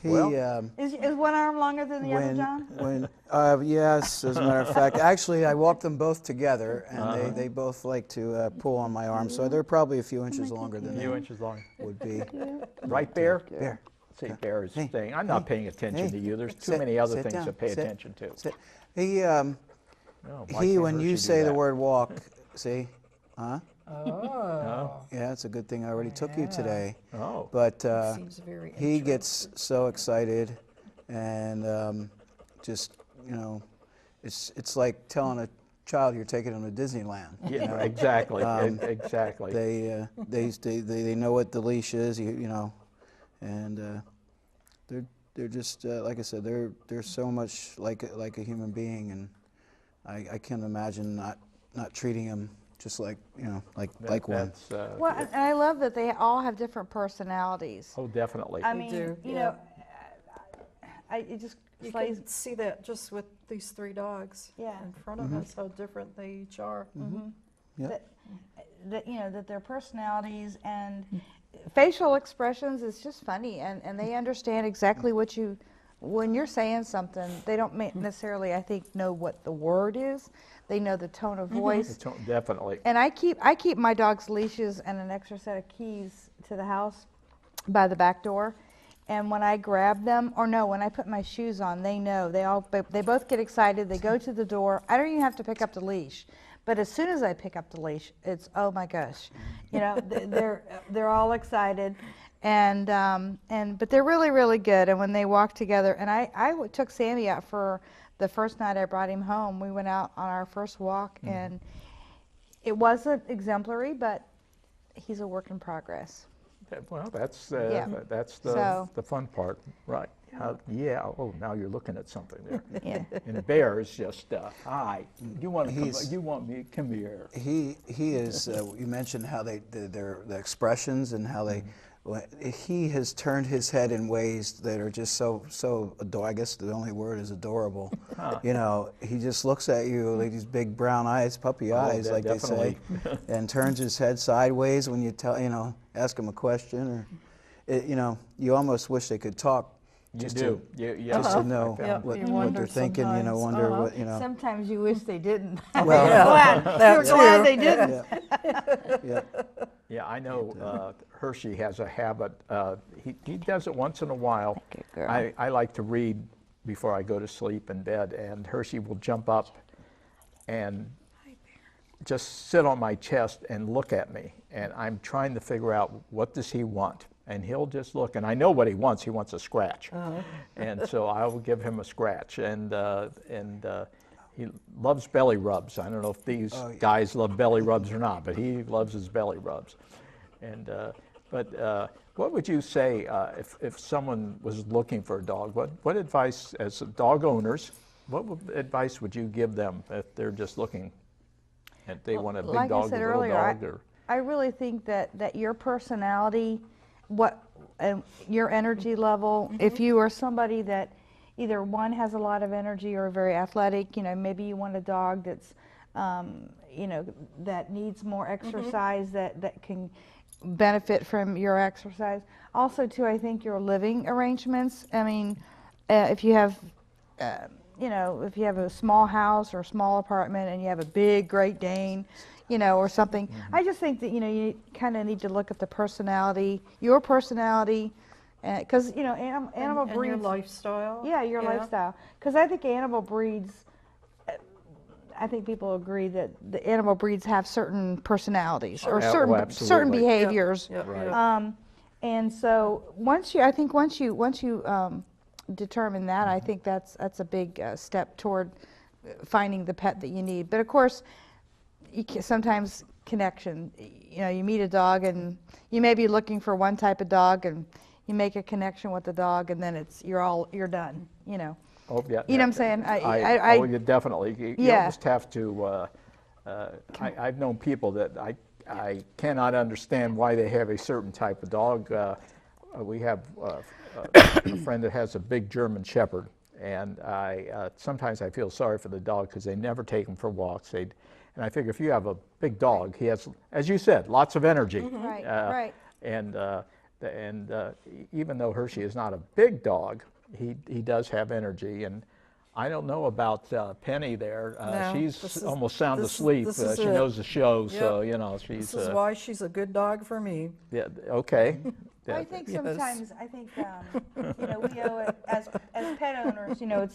Is one arm longer than the other, John? Yes, as a matter of fact. Actually, I walk them both together, and they both like to pull on my arm, so they're probably a few inches longer than they would be. Right, Bear? Bear. See, Bear is saying, I'm not paying attention to you. There's too many other things to pay attention to. Sit. When you say the word walk, see, huh? Oh. Yeah, it's a good thing I already took you today. Oh. But Seems very he gets so excited, and just, it's like telling a child you're taking them to Disneyland. Yeah, exactly. Exactly. They know what the leash is, and they're just like I said, they're so much like a human being, and I can't imagine not treating them just like like one. Well, and I love that they all have different personalities. Oh, definitely. I mean, do, you yeah. know, you can see that just with these three dogs Yeah. in front of us, how different they each are. that their personalities and facial expressions is just funny, and they understand exactly what you. When you're saying something, they don't necessarily, I think, know what the word is. They know the tone of voice. Definitely. And I keep my dog's leashes and an extra set of keys to the house by the back door. And when I grab them, when I put my shoes on, they know. They both get excited. They go to the door. I don't even have to pick up the leash. But as soon as I pick up the leash, it's, oh my gosh, they're all excited. But they're really, really good. And when they walk together, and I took Sammy out for the first night I brought him home. We went out on our first walk, and it wasn't exemplary, but he's a work in progress. Well, that's the fun part, right? Oh, now you're looking at something there. Yeah. And Bear is just, hi. You want me? Come here. He is. You mentioned how their expressions and how they. He has turned his head in ways that are just so adorable. I guess the only word is adorable. He just looks at you like these big brown eyes, puppy eyes, like definitely. they say, and turns his head sideways when you ask him a question, or you almost wish they could talk. Just to know what they're thinking. Wonder what. Sometimes you wish they didn't. Well, you're glad they didn't. Yeah, I know Hershey has a habit. He does it once in a while. I like to read before I go to sleep in bed, and Hershey will jump up and just sit on my chest and look at me. And I'm trying to figure out, what does he want? And he'll just look, and I know what he wants. He wants a scratch. And so I will give him a scratch. And he loves belly rubs. I don't know if these guys love belly rubs or not, but he loves his belly rubs. And what would you say if someone was looking for a dog? What advice, as dog owners, what advice would you give them if they're just looking and they want a big dog, I said a little earlier, dog? I really think that your personality, and your energy level, if you are somebody that either one has a lot of energy or very athletic, maybe you want a dog that's, that needs more exercise, that can benefit from your exercise. Also, too, I think your living arrangements. I mean, if you have, if you have a small house or a small apartment and you have a big Great Dane, or something. I just think that, you kind of need to look at the personality, your personality, because, animal breeds. And your lifestyle. Yeah, your lifestyle. Because I think animal breeds, I think people agree that the animal breeds have certain personalities or certain behaviors. Right. And so once you determine that, I think that's a big step toward finding the pet that you need. But of course, sometimes connection. You meet a dog and you may be looking for one type of dog, and you make a connection with the dog, and then you're done. Oh, yeah. You know what I'm saying? Yeah, definitely. You almost have to. I've known people that I cannot understand why they have a certain type of dog. We have a friend that has a big German Shepherd, and sometimes I feel sorry for the dog because they never take him for walks. And I figure if you have a big dog, he has, as you said, lots of energy. Right. And And even though Hershey is not a big dog, he does have energy. And I don't know about Penny there. No, She's almost sound asleep. this is She it. knows the show, so Yep. you know she's. This is why she's a good dog for me. Yeah. Okay. I think Yes. sometimes, you know, we owe it as pet owners, you know,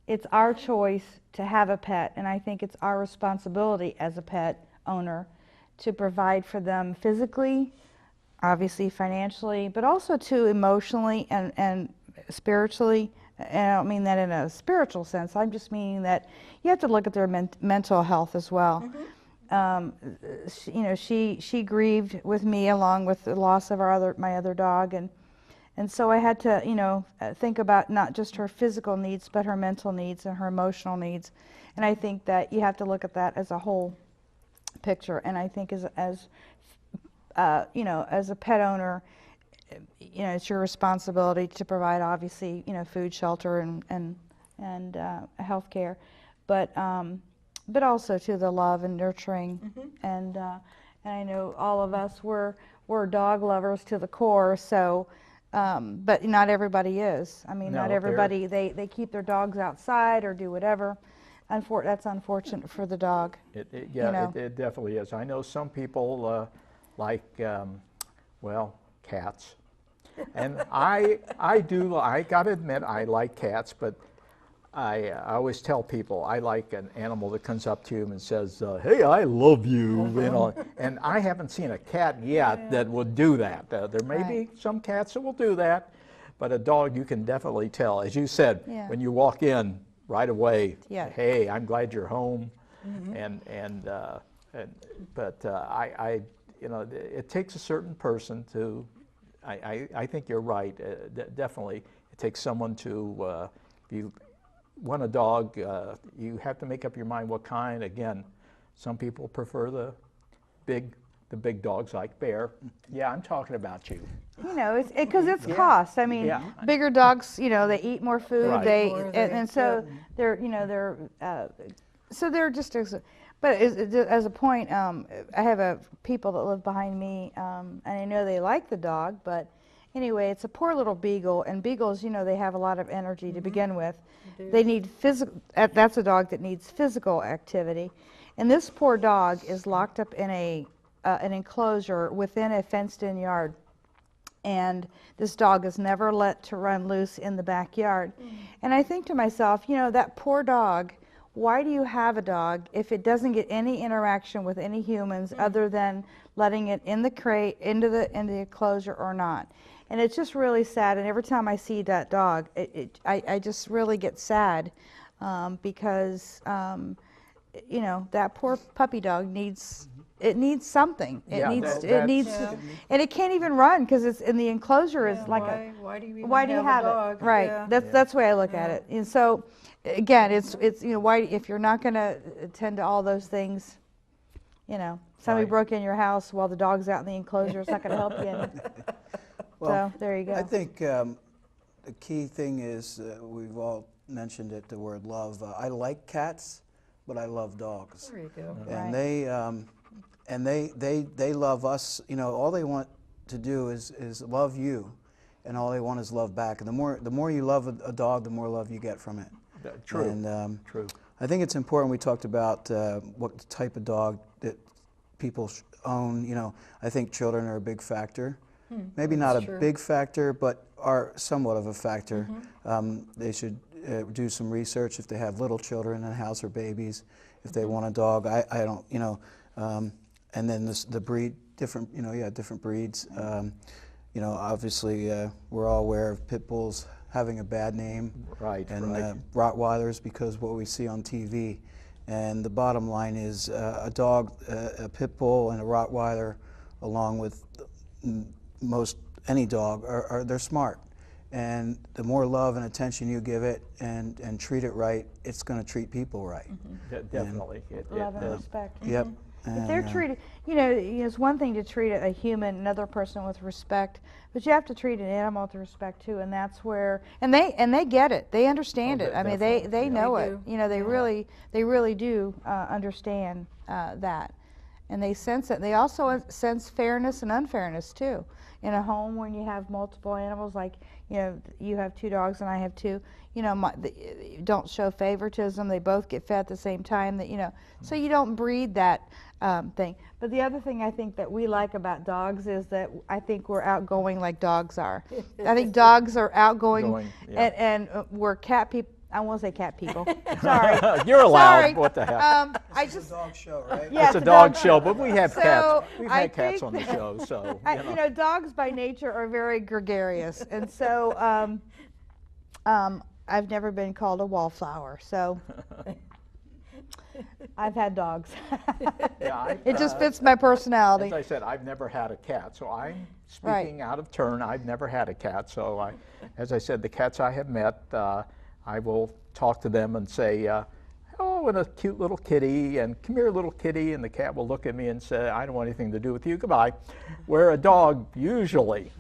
it's our choice to have a pet, and I think it's our responsibility as a pet owner to provide for them physically, obviously financially, but also too emotionally and spiritually. And I don't mean that in a spiritual sense. I'm just meaning that you have to look at their mental health as well. You know, she grieved with me along with the loss of my other dog, and so I had to, you know, think about not just her physical needs, but her mental needs and her emotional needs. And I think that you have to look at that as a whole picture. And I think as you know, as a pet owner, you know, it's your responsibility to provide, obviously, you know, food, shelter, and health care, but also to the love and nurturing. And I know all of us we're dog lovers to the core, so but not everybody is. I mean, No, not everybody, they keep their dogs outside or do whatever. That's unfortunate for the dog. Yeah, you know. it definitely is. I know some people like, well, cats. And I gotta admit, I like cats, but I always tell people I like an animal that comes up to you and says, hey, I love you, you know. And I haven't seen a cat yet that would do that. There may be some cats that will do that, but a dog, you can definitely tell. As you said, when you walk in right away, hey, I'm glad you're home. But I, you know, it takes a certain person to, I think you're right, definitely. It takes someone to, if you want a dog, you have to make up your mind what kind. Again, some people prefer the big dogs like Bear. Yeah, I'm talking about you. You know, because it's cost. I mean, bigger dogs, you know, they eat more food. Right. And so they're, you know, so they're just but as a point, I have people that live behind me, and I know they like the dog, but anyway, it's a poor little beagle, and beagles, you know, they have a lot of energy to begin with. They need physical. That's a dog that needs physical activity, and this poor dog is locked up in an enclosure within a fenced-in yard. And this dog is never let to run loose in the backyard. And I think to myself, you know, that poor dog, why do you have a dog if it doesn't get any interaction with any humans other than letting it in the crate, into the enclosure or not? And it's just really sad. And every time I see that dog, I just really get sad because, you know, that poor puppy dog needs... It needs something. It needs, and it can't even run because it's in the enclosure. Is like why do you even why do you have a dog? it? Right. That's the way I look at it. And so, again, it's you know, why, if you're not going to attend to all those things, you know, somebody broke in your house while the dog's out in the enclosure, it's not going to help you any. Well, so there you go. I think the key thing is we've all mentioned it, the word love. I like cats, but I love dogs. There you go. And they love us. You know, all they want to do is love you, and all they want is love back. And the more you love a dog, the more love you get from it. True. And True. I think it's important. We talked about what type of dog that people own. You know, I think children are a big factor. Maybe not a big factor, but are somewhat of a factor. They should do some research if they have little children in the house or babies. If they want a dog, I don't. You know. And then the breed, different, you know, different breeds. You know, obviously, we're all aware of pit bulls having a bad name. Right, and Rottweilers because what we see on TV. And the bottom line is a dog, a pit bull and a Rottweiler, along with any dog, they're smart. And the more love and attention you give it and treat it right, it's going to treat people right. Definitely. Love and respect. Yep. If they're treated, you know, it's one thing to treat a human, another person with respect, but you have to treat an animal with respect too, and that's where, and they get it, they understand it. I mean, they know it. You know, they really do understand that, and they sense it. They also sense fairness and unfairness too. In a home when you have multiple animals, like, you know, you have 2 dogs and I have 2, you know, don't show favoritism. They both get fed at the same time, that, you know, so you don't breed that thing. But the other thing I think that we like about dogs is that I think we're outgoing like dogs are. I think dogs are outgoing, yeah. and we're cat people. I won't say cat people. Sorry. You're allowed. Sorry. What the heck? I It's just a dog show, right? yeah, It's a dog show, but we have So, cats. We've I had cats think on the show, so you know, dogs by nature are very gregarious, and so I've never been called a wallflower, so I've had dogs. Yeah, It just fits my personality. as I said, I've never had a cat, so I'm Right. speaking out of turn. I've never had a cat, so as I said, the cats I have met, I will talk to them and say, oh, and a cute little kitty, and come here, little kitty, and the cat will look at me and say, I don't want anything to do with you, goodbye. Where a dog usually,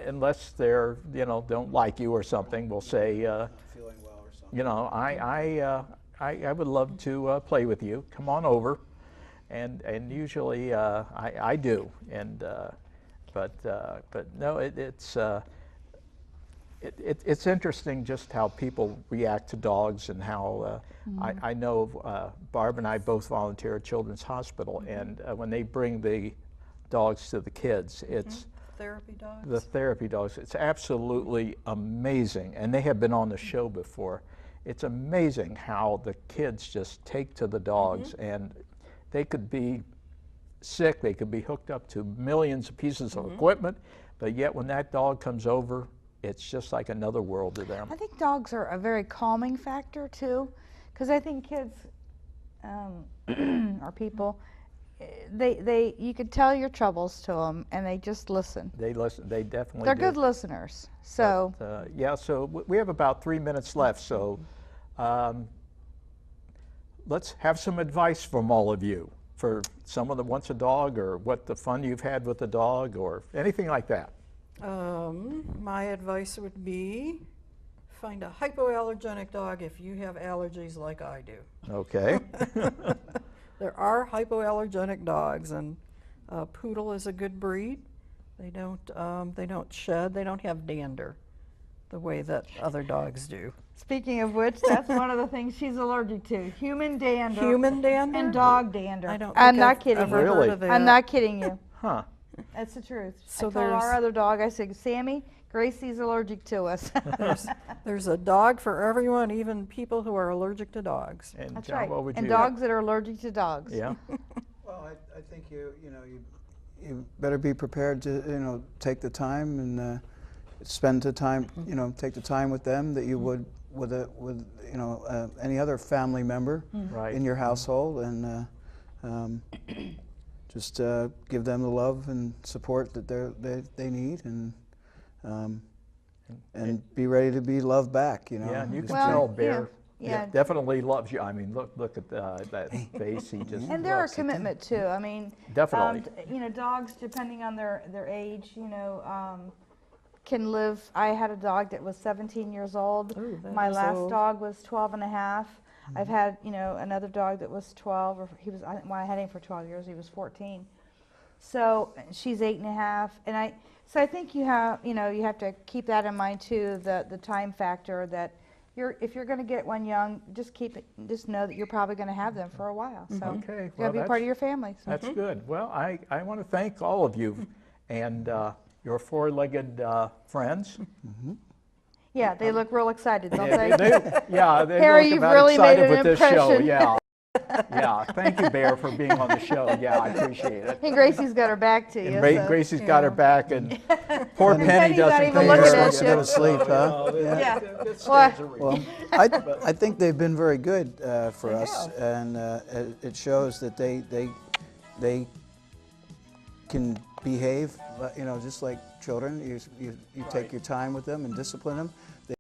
unless they're, you know, don't like you or something, will say, Feeling well or something. you know, I would love to play with you. Come on over, and usually I do, and but no, it's interesting just how people react to dogs, and how I know Barb and I both volunteer at Children's Hospital, and when they bring the dogs to the kids, it's Therapy dogs. the therapy dogs. It's absolutely amazing, and they have been on the show before. It's amazing how the kids just take to the dogs, and they could be sick, they could be hooked up to millions of pieces of equipment, but yet when that dog comes over, it's just like another world to them. I think dogs are a very calming factor too, because I think kids or people, you could tell your troubles to them, and they just listen. They listen. They definitely They're do. good listeners. So Yeah, so we have about 3 minutes left, so let's have some advice from all of you for someone that wants a dog, or what the fun you've had with the dog, or anything like that. My advice would be find a hypoallergenic dog if you have allergies like I do. Okay. There are hypoallergenic dogs, and poodle is a good breed. They don't shed. They don't have dander the way that other dogs do. speaking of which, that's one of the things she's allergic to: human dander. Human dander and dog dander. I don't. I'm think not I've kidding ever you. Really? heard of that. I'm not kidding you. Huh. That's the truth. So I told there's- our other dog, I said, Sammy, Gracie's allergic to us. There's a dog for everyone, even people who are allergic to dogs. And That's John, right. what would And you? dogs that are allergic to dogs. Yeah. Well, I think you better be prepared to, you know, take the time and spend the time, you know, take the time with them that you would with you know, any other family member Right. in your household, and just give them the love and support that they need, and be ready to be loved back, you know. Yeah, and you Just can Well, tell yeah, Bear yeah. definitely loves you. I mean, look at that face. He just And they're a loves it. commitment too. I mean, Definitely. you know, dogs, depending on their age, you know, can live. I had a dog that was 17 years old. Ooh, that My is last old. dog was 12 and a half. I've had, you know, another dog that was 12, or I had him for 12 years. He was 14. So she's 8 and a half, and so I think you have to keep that in mind too, the time factor, that if you're going to get one young, just know that you're probably going to have them for a while. So Okay, you got well, to be part that's- of your family. So. That's good. Well, I want to thank all of you and your four-legged friends. Yeah, they look real excited, don't Yeah, they? they Harry, look you've about really made excited an with this show. impression. Yeah, yeah. Thank you, Bear, for being on the show. Yeah, I appreciate it. And Gracie's got her back to you. And so, Gracie's you got her know. back, and poor And Penny Penny's not doesn't even care. looking at Wants to you. go to sleep, huh? Yeah. Well, I think they've been very good for us, and it shows that they can behave, you know, just like children. You take your time with them and discipline them.